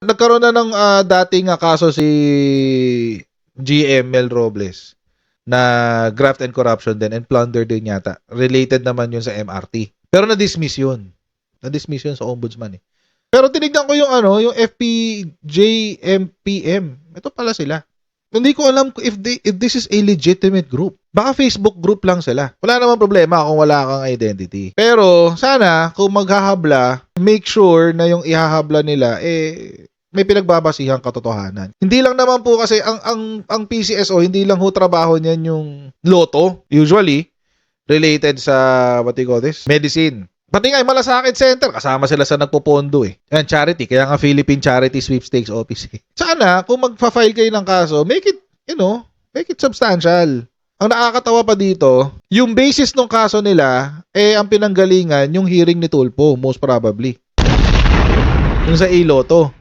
Nagkaroon na ng dating kaso si GM Mel Robles na graft and corruption din and plunder din yata. Related naman yun sa MRT. Pero na-dismiss yun. Na-dismiss yun sa ombudsman eh. Pero tinignan ko yung yung FPJMPM. Ito pala sila. Hindi ko alam if this is a legitimate group. Baka Facebook group lang sila. Wala namang problema kung wala kang identity. Pero sana kung maghahabla, make sure na yung ihahabla nila may pinagbabasihang katotohanan. Hindi lang naman po kasi ang PCSO, hindi lang ho trabaho niyan yung loto. Usually related sa medicine. Pati nga yung Malasakit Center, kasama sila sa nagpopondo eh. Yan, charity. Kaya nga Philippine Charity Sweepstakes Office eh. Sana, kung magpa-file kayo ng kaso, make it substantial. Ang nakakatawa pa dito, yung basis ng kaso nila, ang pinanggalingan, yung hearing ni Tulfo, most probably. Yung sa Iloto.